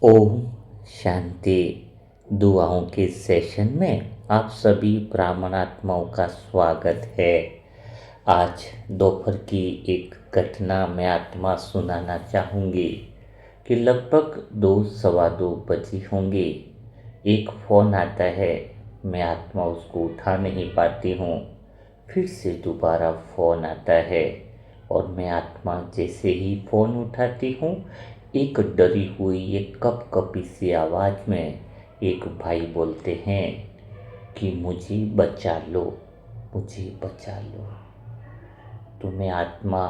ओम शांति। दुआओं के सेशन में आप सभी ब्राह्मणात्माओं का स्वागत है। आज दोपहर की एक घटना मैं आत्मा सुनाना चाहूँगी कि लगभग 2 सवा 2 बजे होंगे। एक फ़ोन आता है, मैं आत्मा उसको उठा नहीं पाती हूँ। फिर से दोबारा फ़ोन आता है और मैं आत्मा जैसे ही फ़ोन उठाती हूँ, एक डरी हुई एक कपकपी सी आवाज़ में एक भाई बोलते हैं कि मुझे बचा लो, मुझे बचा लो। तो मैं आत्मा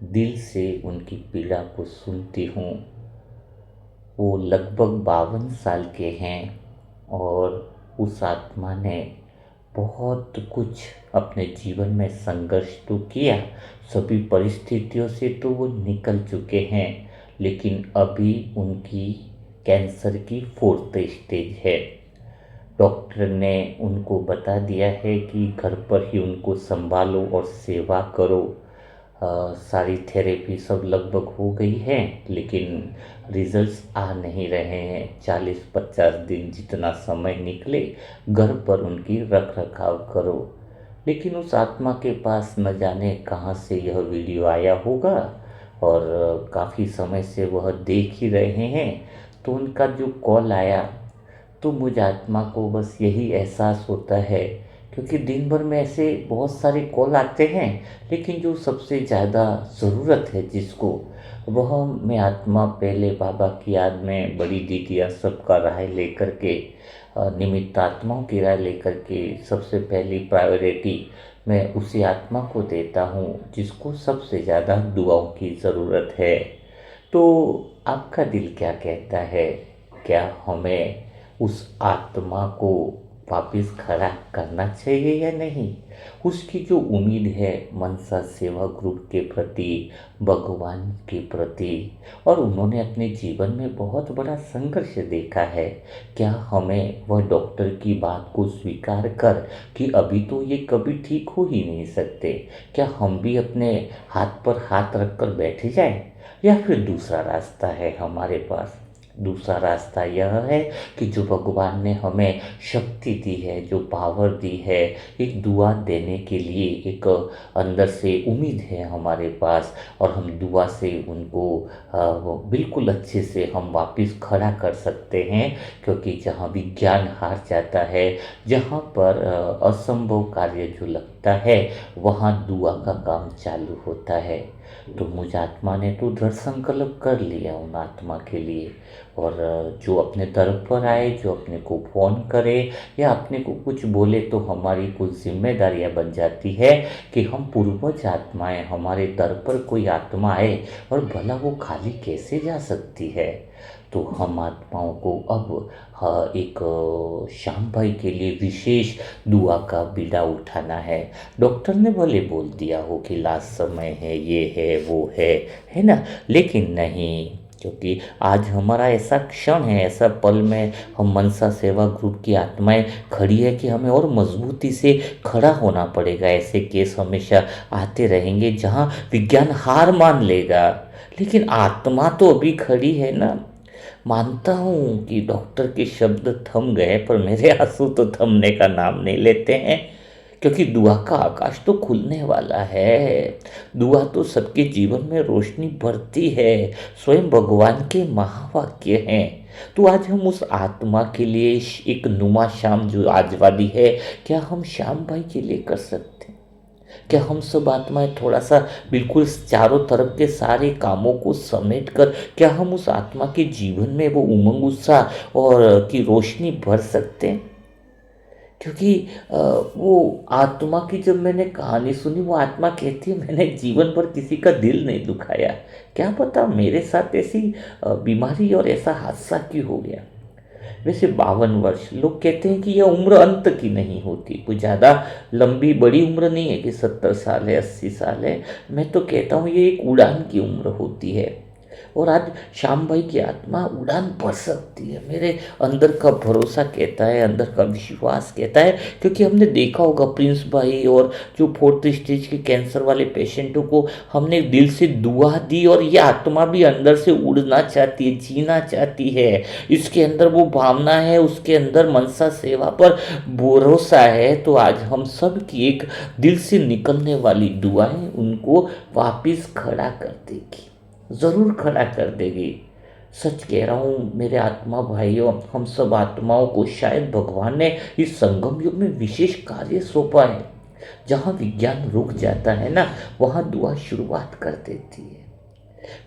दिल से उनकी पीड़ा को सुनती हूँ। वो लगभग 52 साल के हैं और उस आत्मा ने बहुत कुछ अपने जीवन में संघर्ष तो किया, सभी परिस्थितियों से तो वो निकल चुके हैं, लेकिन अभी उनकी कैंसर की 4th स्टेज है। डॉक्टर ने उनको बता दिया है कि घर पर ही उनको संभालो और सेवा करो। सारी थेरेपी सब लगभग हो गई है, लेकिन रिजल्ट्स आ नहीं रहे हैं। 40-50 दिन जितना समय निकले, घर पर उनकी रख रखाव करो। लेकिन उस आत्मा के पास न जाने कहाँ से यह वीडियो आया होगा और काफ़ी समय से वह देख ही रहे हैं। तो उनका जो कॉल आया, तो मुझ आत्मा को बस यही एहसास होता है, क्योंकि दिन भर में ऐसे बहुत सारे कॉल आते हैं, लेकिन जो सबसे ज़्यादा ज़रूरत है जिसको, वह मैं आत्मा पहले बाबा की याद में बड़ी दीदियाँ सबका राय लेकर के, निमित्त आत्माओं की राय लेकर के सबसे पहली प्रायोरिटी मैं उसी आत्मा को देता हूँ जिसको सबसे ज़्यादा दुआओं की ज़रूरत है। तो आपका दिल क्या कहता है? क्या हमें उस आत्मा को वापस खड़ा करना चाहिए या नहीं? उसकी जो उम्मीद है मनसा सेवा ग्रुप के प्रति, भगवान के प्रति, और उन्होंने अपने जीवन में बहुत बड़ा संघर्ष देखा है, क्या हमें वह डॉक्टर की बात को स्वीकार कर कि अभी तो ये कभी ठीक हो ही नहीं सकते, क्या हम भी अपने हाथ पर हाथ रख कर बैठ जाएं? या फिर दूसरा रास्ता है हमारे पास? दूसरा रास्ता यह है कि जो भगवान ने हमें शक्ति दी है, जो पावर दी है, एक दुआ देने के लिए एक अंदर से उम्मीद है हमारे पास, और हम दुआ से उनको वो बिल्कुल अच्छे से हम वापस खड़ा कर सकते हैं। क्योंकि जहाँ विज्ञान हार जाता है, जहाँ पर असंभव कार्य जो लगता है, वहाँ दुआ का काम चालू होता है। तो मुझ आत्मा ने तो दृढ़ संकल्प कर लिया उन आत्मा के लिए, और जो अपने दर पर आए, जो अपने को फ़ोन करे या अपने को कुछ बोले, तो हमारी कुछ जिम्मेदारियां बन जाती है कि हम पूर्वज आत्माएं, हमारे दर पर कोई आत्मा आए और भला वो खाली कैसे जा सकती है। तो हम आत्माओं को अब एक श्याम भाई के लिए विशेष दुआ का बीड़ा उठाना है। डॉक्टर ने भले बोल दिया हो कि लास्ट समय है, ये है वो है ना, लेकिन नहीं, क्योंकि आज हमारा ऐसा क्षण है, ऐसा पल में हम मनसा सेवा ग्रुप की आत्माएं खड़ी है कि हमें और मजबूती से खड़ा होना पड़ेगा। ऐसे केस हमेशा आते रहेंगे जहां विज्ञान हार मान लेगा, लेकिन आत्मा तो अभी खड़ी है ना। मानता हूँ कि डॉक्टर के शब्द थम गए, पर मेरे आंसू तो थमने का नाम नहीं लेते हैं, क्योंकि दुआ का आकाश तो खुलने वाला है। दुआ तो सबके जीवन में रोशनी भरती है, स्वयं भगवान के महावाक्य हैं। तो आज हम उस आत्मा के लिए एक नुमा शाम जो आज वाली है, क्या हम श्याम भाई के लिए कर सकते हैं? क्या हम सब आत्माएं थोड़ा सा बिल्कुल चारों तरफ के सारे कामों को समेट कर, क्या हम उस आत्मा के जीवन में वो उमंग उत्साह और की रोशनी भर सकते हैं? क्योंकि वो आत्मा की जब मैंने कहानी सुनी, वो आत्मा कहती है मैंने जीवन भर किसी का दिल नहीं दुखाया, क्या पता मेरे साथ ऐसी बीमारी और ऐसा हादसा क्यों हो गया। वैसे 52 वर्ष, लोग कहते हैं कि यह उम्र अंत की नहीं होती, कोई ज़्यादा लंबी बड़ी उम्र नहीं है कि 70 साल है, 80 साल है। मैं तो कहता हूँ ये एक उड़ान की उम्र होती है। और आज श्याम भाई की आत्मा उड़ान भर सकती है, मेरे अंदर का भरोसा कहता है, अंदर का विश्वास कहता है। क्योंकि हमने देखा होगा प्रिंस भाई और जो 4th स्टेज के कैंसर वाले पेशेंटों को हमने दिल से दुआ दी, और ये आत्मा भी अंदर से उड़ना चाहती है, जीना चाहती है। इसके अंदर वो भावना है, उसके अंदर मनसा सेवा पर भरोसा है। तो आज हम सब की एक दिल से निकलने वाली दुआएं उनको वापिस खड़ा कर देगी, ज़रूर खड़ा कर देगी। सच कह रहा हूँ मेरे आत्मा भाइयों, हम सब आत्माओं को शायद भगवान ने इस संगम युग में विशेष कार्य सौंपा है। जहाँ विज्ञान रुक जाता है ना, वहाँ दुआ शुरुआत कर देती है।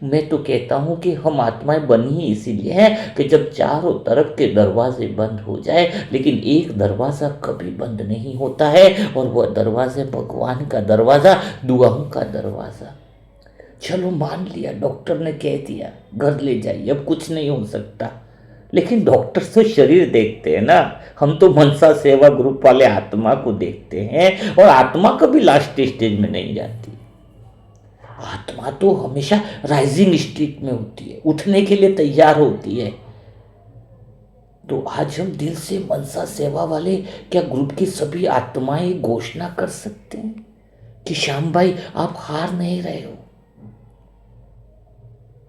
मैं तो कहता हूँ कि हम आत्माएं बनी ही इसीलिए हैं कि जब चारों तरफ के दरवाजे बंद हो जाए, लेकिन एक दरवाज़ा कभी बंद नहीं होता है, और वह दरवाज़ा भगवान का दरवाज़ा, दुआओं का दरवाज़ा। चलो मान लिया, डॉक्टर ने कह दिया घर ले जाइए, अब कुछ नहीं हो सकता, लेकिन डॉक्टर तो शरीर देखते हैं ना, हम तो मनसा सेवा ग्रुप वाले आत्मा को देखते हैं, और आत्मा कभी लास्ट स्टेज में नहीं जाती। आत्मा तो हमेशा राइजिंग स्ट्रीक में होती है, उठने के लिए तैयार होती है। तो आज हम दिल से मनसा सेवा वाले क्या ग्रुप की सभी आत्माएं घोषणा कर सकते हैं कि श्याम भाई आप हार नहीं रहे हो,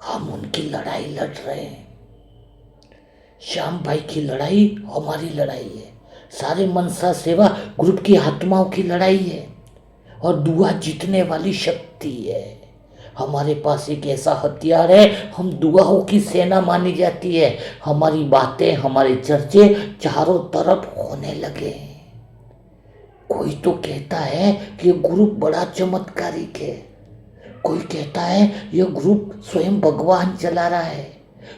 हम उनकी लड़ाई लड़ रहे हैं। श्याम भाई की लड़ाई हमारी लड़ाई है, सारे मनसा सेवा ग्रुप की आत्माओं की लड़ाई है, और दुआ जीतने वाली शक्ति है। हमारे पास एक ऐसा हथियार है, हम दुआओं की सेना मानी जाती है। हमारी बातें, हमारे चर्चे चारों तरफ होने लगे हैं। कोई तो कहता है कि यह ग्रुप बड़ा चमत्कारिक है, कोई कहता है यह ग्रुप स्वयं भगवान चला रहा है,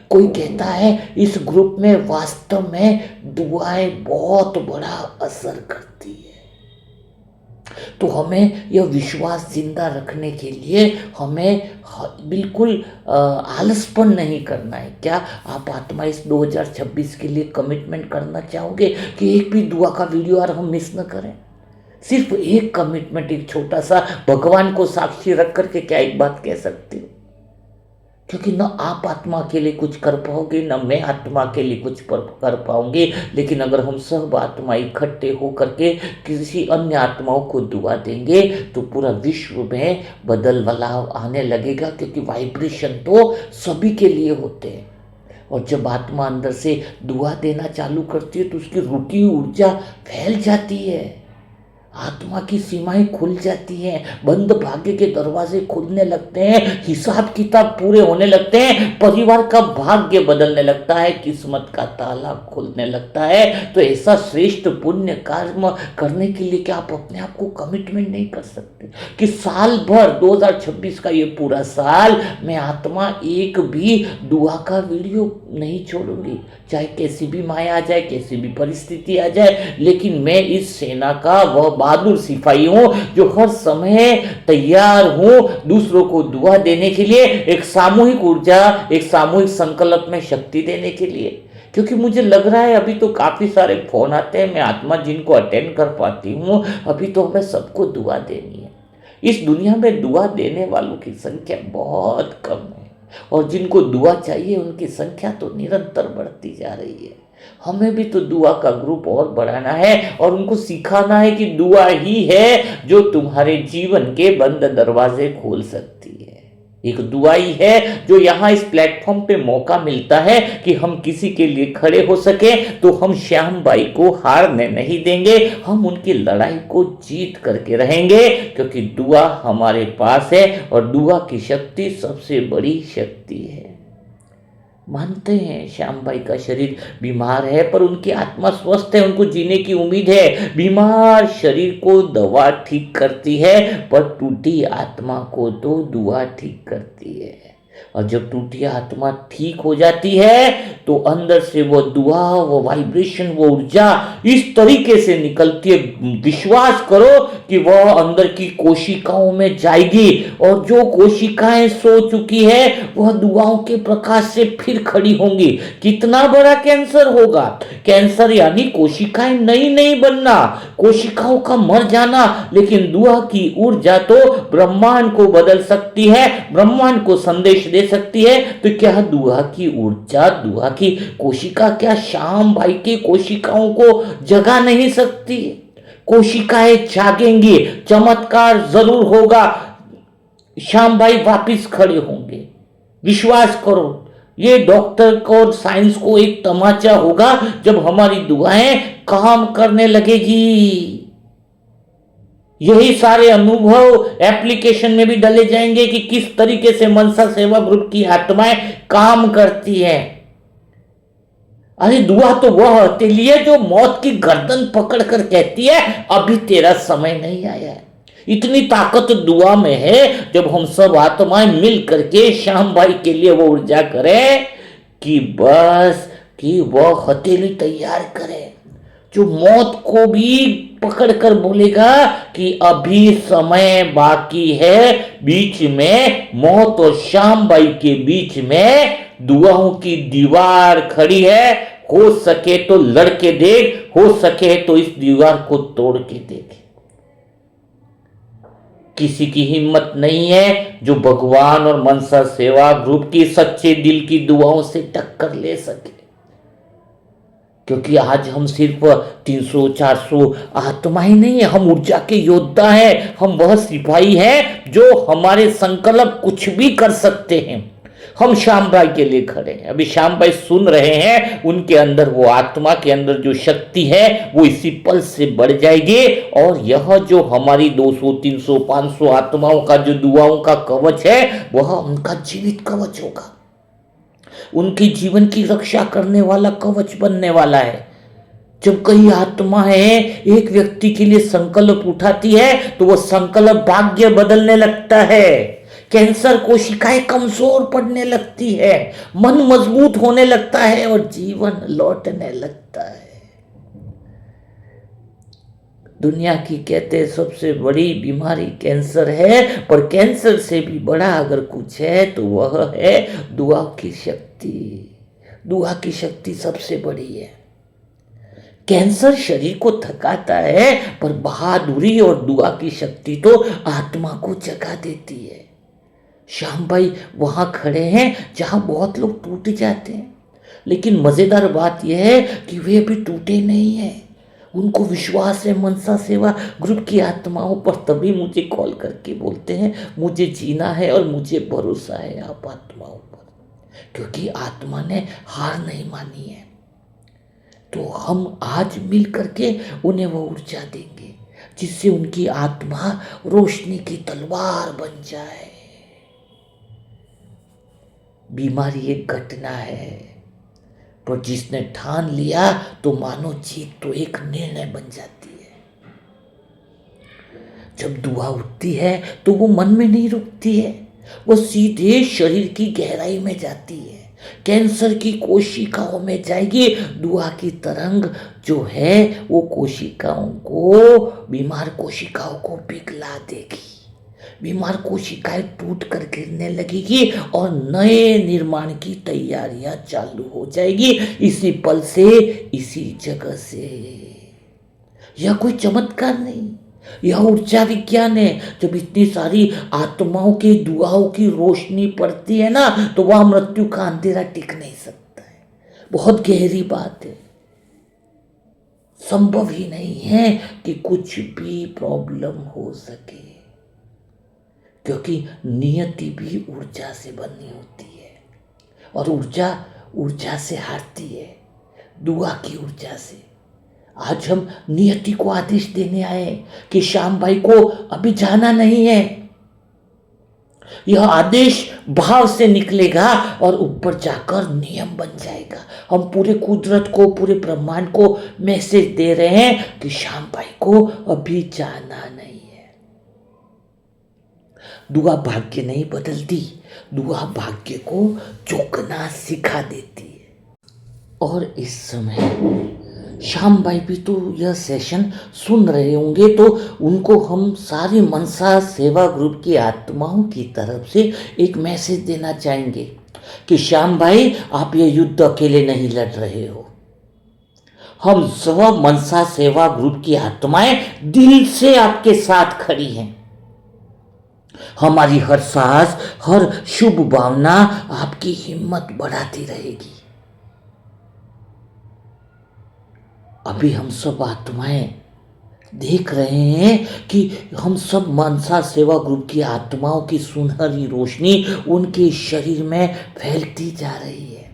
कोई कहता है इस ग्रुप में वास्तव में दुआएं बहुत बड़ा असर करती है। तो हमें यह विश्वास जिंदा रखने के लिए हमें बिल्कुल आलसपन नहीं करना है। क्या आप आत्मा इस 2026 के लिए कमिटमेंट करना चाहोगे कि एक भी दुआ का वीडियो और हम मिस न करें? सिर्फ एक कमिटमेंट, एक छोटा सा, भगवान को साक्षी रख करके क्या एक बात कह सकते हो? क्योंकि न आप आत्मा के लिए कुछ कर पाओगे, न मैं आत्मा के लिए कुछ कर पाऊंगे, लेकिन अगर हम सब आत्मा इकट्ठे हो करके किसी अन्य आत्माओं को दुआ देंगे तो पूरा विश्व में बदलाव आने लगेगा। क्योंकि वाइब्रेशन तो सभी के लिए होते हैं, और जब आत्मा अंदर से दुआ देना चालू करती है तो उसकी रुकी ऊर्जा फैल जाती है, आत्मा की सीमाएं खुल जाती हैं, बंद भाग्य के दरवाजे खुलने लगते हैं, हिसाब किताब पूरे होने लगते हैं, परिवार का भाग्य बदलने लगता है, किस्मत का ताला खुलने लगता है। तो ऐसा श्रेष्ठ पुण्य कार्य करने के लिए क्या आप अपने आप को कमिटमेंट नहीं कर सकते कि साल भर 2026 का ये पूरा साल मैं आत्मा एक भी दुआ का वीडियो नहीं छोड़ूंगी, चाहे कैसी भी माया आ जाए, कैसी भी परिस्थिति आ जाए, लेकिन मैं इस सेना का वह बहादुर सिपाही हूं जो हर समय तैयार हूं दूसरों को दुआ देने के लिए, एक सामूहिक ऊर्जा, एक सामूहिक संकल्प में शक्ति देने के लिए। क्योंकि मुझे लग रहा है अभी तो काफी सारे फोन आते हैं, मैं आत्मा जिनको अटेंड कर पाती हूँ, अभी तो हमें सबको दुआ देनी है। इस दुनिया में दुआ देने वालों की संख्या बहुत कम है, और जिनको दुआ चाहिए उनकी संख्या तो निरंतर बढ़ती जा रही है। हमें भी तो दुआ का ग्रुप और बढ़ाना है, और उनको सिखाना है कि दुआ ही है जो तुम्हारे जीवन के बंद दरवाजे खोल सकती है। एक दुआ ही है जो यहाँ इस प्लेटफॉर्म पे मौका मिलता है कि हम किसी के लिए खड़े हो सके। तो हम श्याम भाई को हारने नहीं देंगे, हम उनकी लड़ाई को जीत करके रहेंगे, क्योंकि दुआ हमारे पास है, और दुआ की शक्ति सबसे बड़ी शक्ति है। मानते हैं श्याम भाई का शरीर बीमार है, पर उनकी आत्मा स्वस्थ है, उनको जीने की उम्मीद है। बीमार शरीर को दवा ठीक करती है, पर टूटी आत्मा को तो दुआ ठीक करती है। और जब टूटी आत्मा ठीक हो जाती है तो अंदर से वो दुआ, वो वाइब्रेशन, वो ऊर्जा इस तरीके से निकलती है, विश्वास करो कि वह अंदर की कोशिकाओं में जाएगी और जो कोशिकाएं सो चुकी है वह दुआओं के प्रकाश से फिर खड़ी होंगी। कितना बड़ा कैंसर होगा! कैंसर यानी कोशिकाएं नई नहीं बनना, कोशिकाओं का मर जाना। लेकिन दुआ की ऊर्जा तो ब्रह्मांड को बदल सकती है, ब्रह्मांड को संदेश दे सकती है। तो क्या दुआ की ऊर्जा, दुआ की कोशिका क्या श्याम भाई की कोशिकाओं को जगा नहीं सकती? कोशिकाएं जागेंगी, चमत्कार जरूर होगा, श्याम भाई वापिस खड़े होंगे। विश्वास करो, ये डॉक्टर को और साइंस को एक तमाचा होगा जब हमारी दुआएं काम करने लगेगी। यही सारे अनुभव एप्लीकेशन में भी डाले जाएंगे कि किस तरीके से मनसा सेवा ग्रुप की आत्माएं काम करती है। अरे दुआ तो वह हथेली है जो मौत की गर्दन पकड़कर कहती है अभी तेरा समय नहीं आया है। इतनी ताकत दुआ में है। जब हम सब आत्माएं मिल करके श्याम भाई के लिए वो ऊर्जा करें कि बस कि वो हथेली तैयार करे जो मौत को भी पकड़कर बोलेगा कि अभी समय बाकी है। बीच में मौत और श्याम भाई के बीच में दुआओं की दीवार खड़ी है। हो सके तो लड़के देख, हो सके तो इस दीवार को तोड़ के देख। किसी की हिम्मत नहीं है जो भगवान और मनसा सेवा ग्रुप की सच्चे दिल की दुआओं से टक्कर ले सके। क्योंकि आज हम सिर्फ 300-400 आत्माएं नहीं है, हम ऊर्जा के योद्धा हैं। हम वह सिपाही हैं जो हमारे संकल्प कुछ भी कर सकते हैं। हम श्याम भाई के लिए खड़े हैं। अभी श्याम भाई सुन रहे हैं, उनके अंदर वो आत्मा के अंदर जो शक्ति है वो इसी पल से बढ़ जाएगी। और यह जो हमारी 200, 300, 500 आत्माओं का जो दुआओं का कवच है वह उनका जीवित कवच होगा, उनकी जीवन की रक्षा करने वाला कवच बनने वाला है। जब कई आत्माएं एक व्यक्ति के लिए संकल्प उठाती है तो वह संकल्प भाग्य बदलने लगता है। कैंसर कोशिकाएं कमजोर पड़ने लगती है, मन मजबूत होने लगता है और जीवन लौटने लगता है। दुनिया की कहते सबसे बड़ी बीमारी कैंसर है, पर कैंसर से भी बड़ा अगर कुछ है तो वह है दुआ की शक्ति। दुआ की शक्ति सबसे बड़ी है। कैंसर शरीर को थकाता है, पर बहादुरी और दुआ की शक्ति तो आत्मा को जगा देती है। श्याम भाई वहां खड़े हैं जहां बहुत लोग टूट जाते हैं, लेकिन मजेदार बात यह है कि वे अभी टूटे नहीं हैं। उनको विश्वास है मनसा सेवा ग्रुप की आत्माओं पर, तभी मुझे कॉल करके बोलते हैं मुझे जीना है और मुझे भरोसा है आप आत्माओं पर, क्योंकि आत्मा ने हार नहीं मानी है। तो हम आज मिल करके उन्हें वो ऊर्जा देंगे जिससे उनकी आत्मा रोशनी की तलवार बन जाए। बीमारी एक घटना है, पर जिसने ठान लिया तो मानो जीत तो एक निर्णय बन जाती है। जब दुआ उठती है तो वो मन में नहीं रुकती है, वो सीधे शरीर की गहराई में जाती है, कैंसर की कोशिकाओं में जाएगी। दुआ की तरंग जो है वो कोशिकाओं को, बीमार कोशिकाओं को पिघला देगी। बीमार कोशिकाएं टूट कर गिरने लगेगी और नए निर्माण की तैयारियां चालू हो जाएगी इसी पल से, इसी जगह से। यह कोई चमत्कार नहीं, यह ऊर्जा विज्ञान है। जब इतनी सारी आत्माओं की दुआओं की रोशनी पड़ती है ना, तो वह मृत्यु का अंधेरा टिक नहीं सकता है। बहुत गहरी बात है। संभव ही नहीं है कि कुछ भी प्रॉब्लम हो सके, क्योंकि नियति भी ऊर्जा से बनी होती है और ऊर्जा से हारती है, दुआ की ऊर्जा से। आज हम नियति को आदेश देने आए कि श्याम भाई को अभी जाना नहीं है। यह आदेश भाव से निकलेगा और ऊपर जाकर नियम बन जाएगा। हम पूरे कुदरत को, पूरे ब्रह्मांड को मैसेज दे रहे हैं कि श्याम भाई को अभी जाना नहीं है। दुआ भाग्य नहीं बदलती, दुआ भाग्य को चूकना सिखा देती है। और इस समय श्याम भाई भी तो यह सेशन सुन रहे होंगे, तो उनको हम सारी मनसा सेवा ग्रुप की आत्माओं की तरफ से एक मैसेज देना चाहेंगे कि श्याम भाई, आप ये युद्ध अकेले नहीं लड़ रहे हो। हम सब मनसा सेवा ग्रुप की आत्माएं दिल से आपके साथ खड़ी हैं। हमारी हर साहस, हर शुभ भावना आपकी हिम्मत बढ़ाती रहेगी। अभी हम सब आत्माएं देख रहे हैं कि हम सब मनसा सेवा ग्रुप की आत्माओं की सुनहरी रोशनी उनके शरीर में फैलती जा रही है,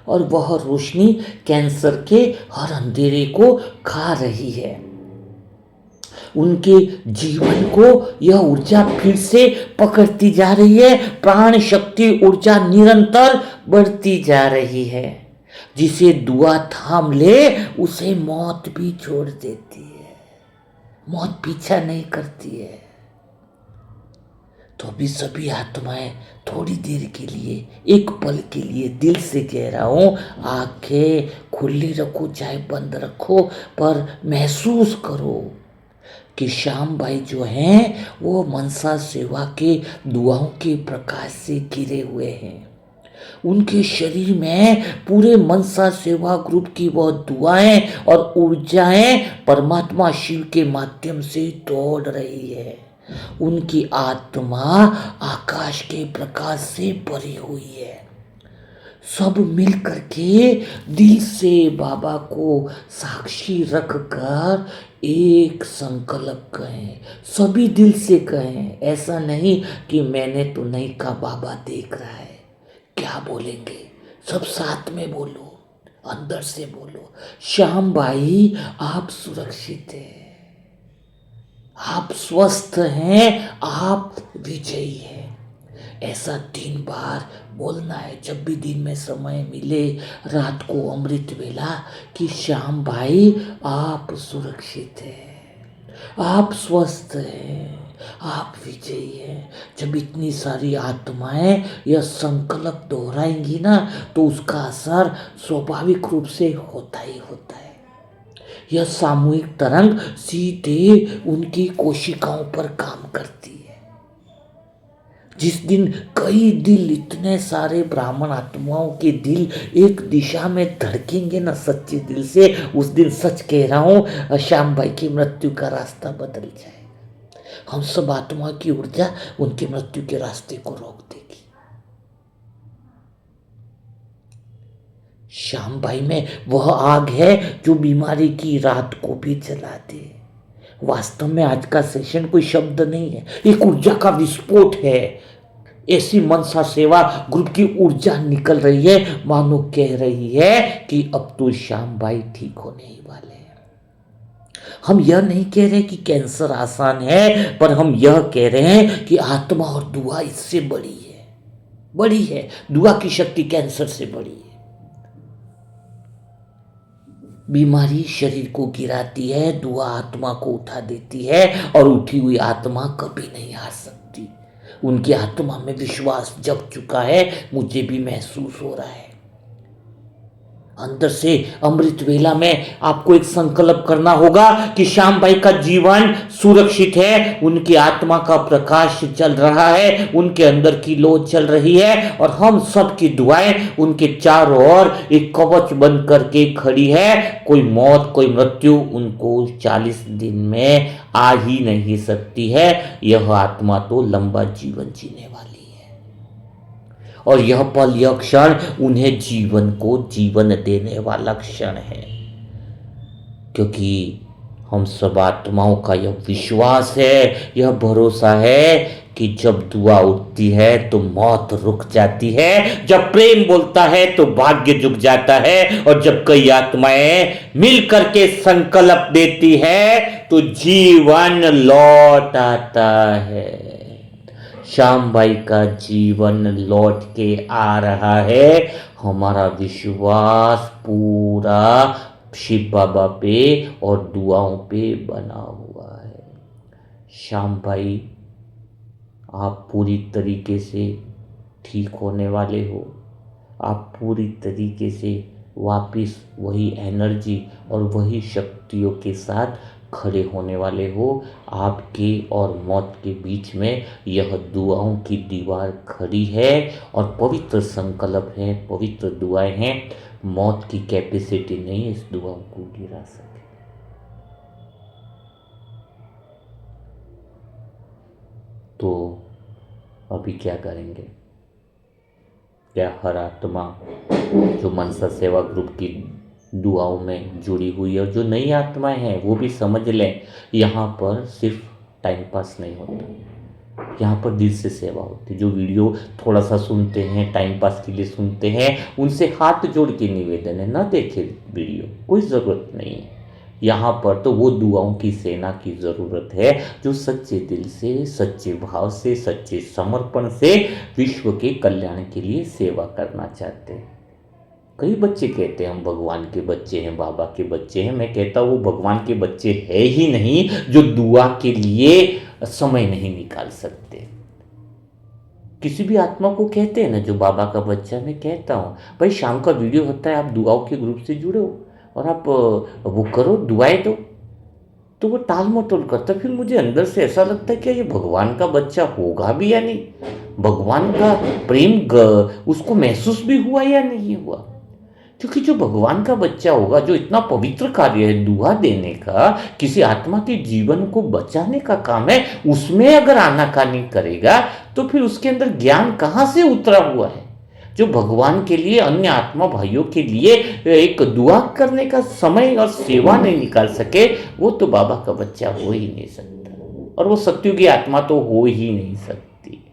और वह रोशनी कैंसर के हर अंधेरे को खा रही है। उनके जीवन को यह ऊर्जा फिर से पकड़ती जा रही है। प्राण शक्ति ऊर्जा निरंतर बढ़ती जा रही है। जिसे दुआ थाम ले उसे मौत भी छोड़ देती है, मौत पीछा नहीं करती है। तो अभी सभी आत्माएं थोड़ी देर के लिए, एक पल के लिए, दिल से कह रहा हूं, आंखें खुली रखो चाहे बंद रखो, पर महसूस करो कि श्याम भाई जो हैं वो मनसा सेवा के दुआओं के प्रकाश से घिरे हुए हैं। उनके शरीर में पूरे मनसा सेवा ग्रुप की वह दुआएं और ऊर्जाएं परमात्मा शिव के माध्यम से दौड़ रही है। उनकी आत्मा आकाश के प्रकाश से भरी हुई है। सब मिल करके दिल से बाबा को साक्षी रखकर एक संकल्प कहें। सभी दिल से कहें, ऐसा नहीं कि मैंने तो नहीं कहा, बाबा देख रहा है। क्या बोलेंगे? सब साथ में बोलो, अंदर से बोलो, श्याम भाई आप सुरक्षित हैं, आप स्वस्थ हैं, आप विजयी हैं। ऐसा 3 बार बोलना है जब भी दिन में समय मिले, रात को अमृत वेला, कि श्याम भाई आप सुरक्षित हैं, आप स्वस्थ हैं, आप विजयी हैं। जब इतनी सारी आत्माएं यह संकल्प दोहराएंगी ना, तो उसका असर स्वाभाविक रूप से होता ही होता है। यह सामूहिक तरंग सीधे उनकी कोशिकाओं पर काम करती है। जिस दिन कई दिल, इतने सारे ब्राह्मण आत्माओं के दिल एक दिशा में धड़केंगे ना सच्चे दिल से, उस दिन सच कह रहा हूं, श्याम भाई की मृत्यु का रास्ता बदल जाएगा। हम सब आत्मा की ऊर्जा उनके मृत्यु के रास्ते को रोक देगी। श्याम भाई में वह आग है जो बीमारी की रात को भी जला दे। वास्तव में आज का सेशन कोई शब्द नहीं है, एक ऊर्जा का विस्फोट है। ऐसी मनसा सेवा ग्रुप की ऊर्जा निकल रही है, मानो कह रही है कि अब तो श्याम भाई ठीक होने ही वाले हैं। हम यह नहीं कह रहे कि कैंसर आसान है, पर हम यह कह रहे हैं कि आत्मा और दुआ इससे बड़ी है, बड़ी है। दुआ की शक्ति कैंसर से बड़ी है। बीमारी शरीर को गिराती है, दुआ आत्मा को उठा देती है, और उठी हुई आत्मा कभी नहीं हार सकती। उनकी आत्मा में विश्वास जग चुका है, मुझे भी महसूस हो रहा है। अंदर से अमृत वेला में आपको एक संकल्प करना होगा कि श्याम भाई का जीवन सुरक्षित है, उनकी आत्मा का प्रकाश चल रहा है, उनके अंदर की लौ चल रही है, और हम सब की दुआएं उनके चारों ओर एक कवच बन करके खड़ी है। कोई मौत, कोई मृत्यु उनको 40 दिन में आ ही नहीं सकती है। यह आत्मा तो लंबा जीवन जीने वाली, और यह पल, यह क्षण उन्हें जीवन को जीवन देने वाला क्षण है। क्योंकि हम सब आत्माओं का यह विश्वास है, यह भरोसा है कि जब दुआ उठती है तो मौत रुक जाती है, जब प्रेम बोलता है तो भाग्य झुक जाता है, और जब कई आत्माएं मिल करके संकल्प देती है तो जीवन लौट आता है। श्याम भाई का जीवन लौट के आ रहा है। हमारा विश्वास पूरा शिव बाबा पे और दुआओं पे बना हुआ है। श्याम भाई, आप पूरी तरीके से ठीक होने वाले हो, आप पूरी तरीके से वापिस वही एनर्जी और वही शक्तियों के साथ खड़े होने वाले हो। आपके और मौत के बीच में यह दुआओं की दीवार खड़ी है और पवित्र संकल्प है, पवित्र दुआएं हैं। मौत की कैपेसिटी नहीं है इस दुआओं को गिरा सके। तो अभी क्या करेंगे? क्या हर आत्मा जो मनसा सेवा ग्रुप की दुआओं में जुड़ी हुई है और जो नई आत्माएं हैं वो भी समझ लें, यहाँ पर सिर्फ टाइम पास नहीं होता, यहाँ पर दिल से सेवा होती है। जो वीडियो थोड़ा सा सुनते हैं, टाइम पास के लिए सुनते हैं, उनसे हाथ जोड़ के निवेदन है, ना देखें वीडियो, कोई ज़रूरत नहीं है। यहाँ पर तो वो दुआओं की सेना की ज़रूरत है जो सच्चे दिल से, सच्चे भाव से, सच्चे समर्पण से विश्व के कल्याण के लिए सेवा करना चाहते हैं। कई बच्चे कहते हैं हम भगवान के बच्चे हैं, बाबा के बच्चे हैं। मैं कहता हूँ वो भगवान के बच्चे है ही नहीं जो दुआ के लिए समय नहीं निकाल सकते। किसी भी आत्मा को कहते हैं ना जो बाबा का बच्चा, मैं कहता हूँ भाई शाम का वीडियो होता है, आप दुआओं के ग्रुप से जुड़ो और आप वो करो, दुआएं दो। तो वो टाल मटोल करता, फिर मुझे अंदर से ऐसा लगता है कि ये भगवान का बच्चा होगा भी या नहीं, भगवान का प्रेम उसको महसूस भी हुआ या नहीं हुआ। क्योंकि जो भगवान का बच्चा होगा, जो इतना पवित्र कार्य है दुआ देने का, किसी आत्मा के जीवन को बचाने का काम है, उसमें अगर आनाकानी करेगा तो फिर उसके अंदर ज्ञान कहाँ से उतरा हुआ है? जो भगवान के लिए, अन्य आत्मा भाइयों के लिए एक दुआ करने का समय और सेवा नहीं निकाल सके, वो तो बाबा का बच्चा हो ही नहीं सकता, और वो सत्युगी आत्मा तो हो ही नहीं सकती।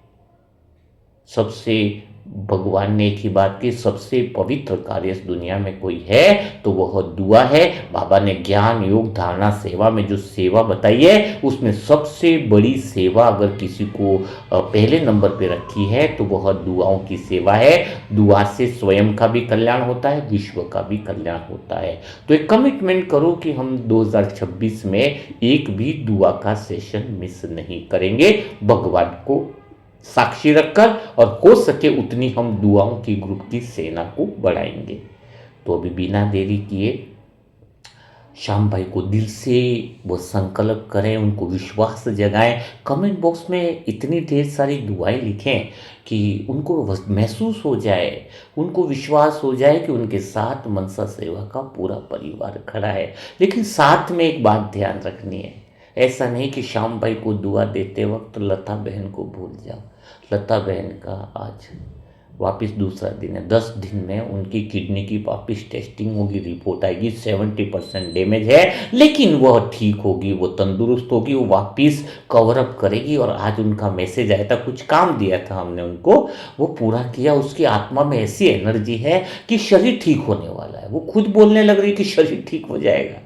सबसे भगवान ने एक ही बात की, सबसे पवित्र कार्य इस दुनिया में कोई है तो वह दुआ है। बाबा ने ज्ञान, योग, धारणा, सेवा में जो सेवा बताई है, उसमें सबसे बड़ी सेवा अगर किसी को पहले नंबर पे रखी है तो वह दुआओं की सेवा है। दुआ से स्वयं का भी कल्याण होता है, विश्व का भी कल्याण होता है। तो एक कमिटमेंट करो कि हम 2026 में एक भी दुआ का सेशन मिस नहीं करेंगे, भगवान को साक्षी रखकर, और हो सके उतनी हम दुआओं की ग्रुप की सेना को बढ़ाएंगे। तो अभी बिना देरी किए श्याम भाई को दिल से वो संकल्प करें, उनको विश्वास जगाएं। कमेंट बॉक्स में इतनी ढेर सारी दुआएं लिखें कि उनको महसूस हो जाए, उनको विश्वास हो जाए कि उनके साथ मनसा सेवा का पूरा परिवार खड़ा है। लेकिन साथ में एक बात ध्यान रखनी है, ऐसा नहीं कि श्याम भाई को दुआ देते वक्त लता बहन को भूल जाओ। लता बहन का आज वापस दूसरा दिन है, 10 दिन में उनकी किडनी की वापस टेस्टिंग होगी, रिपोर्ट आएगी, 70% डैमेज है, लेकिन वह ठीक होगी, वो तंदुरुस्त होगी, वो वापस कवर अप करेगी। और आज उनका मैसेज आया था, कुछ काम दिया था हमने उनको, वो पूरा किया। उसकी आत्मा में ऐसी एनर्जी है कि शरीर ठीक होने वाला है, वो खुद बोलने लग रही है कि शरीर ठीक हो जाएगा।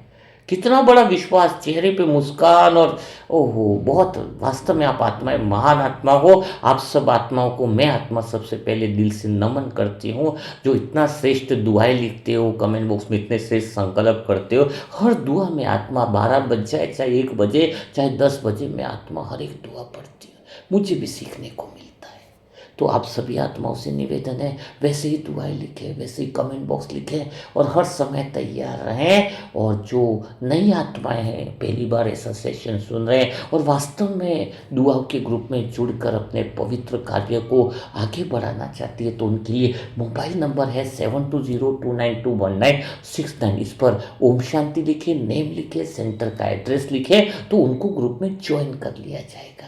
कितना बड़ा विश्वास, चेहरे पे मुस्कान, और ओहो बहुत, वास्तव में आप आत्माएं महान आत्मा हो। आप सब आत्माओं को मैं आत्मा सबसे पहले दिल से नमन करती हूँ, जो इतना श्रेष्ठ दुआएं लिखते हो, कमेंट बॉक्स में इतने श्रेष्ठ संकल्प करते हो। हर दुआ में आत्मा 12 बज जाए, चाहे 1 बजे, चाहे 10 बजे, मैं आत्मा हर एक दुआ पढ़ती हूँ, मुझे भी सीखने को मिलता है। तो आप सभी आत्माओं से निवेदन है, वैसे ही दुआएं लिखें, वैसे ही कमेंट बॉक्स लिखें, और हर समय तैयार रहें। और जो नई आत्माएं हैं, पहली बार ऐसा सेशन सुन रहे हैं और वास्तव में दुआओं के ग्रुप में जुड़कर अपने पवित्र कार्य को आगे बढ़ाना चाहती है, तो उनके लिए मोबाइल नंबर है 7202921969। इस पर ओम शांति लिखे, नेम लिखे, सेंटर का एड्रेस लिखे, तो उनको ग्रुप में ज्वाइन कर लिया जाएगा।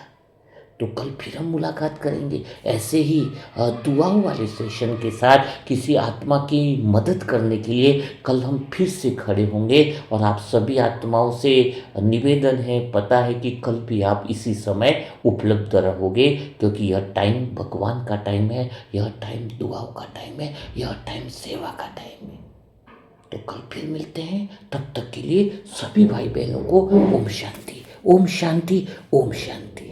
तो कल फिर हम मुलाकात करेंगे ऐसे ही दुआओं वाले सेशन के साथ, किसी आत्मा की मदद करने के लिए कल हम फिर से खड़े होंगे। और आप सभी आत्माओं से निवेदन है, पता है कि कल भी आप इसी समय उपलब्ध रहोगे, क्योंकि यह टाइम भगवान का टाइम है, यह टाइम दुआओं का टाइम है, यह टाइम सेवा का टाइम है। तो कल फिर मिलते हैं, तब तक के लिए सभी भाई बहनों को ओम शांति, ओम शांति, ओम शांति।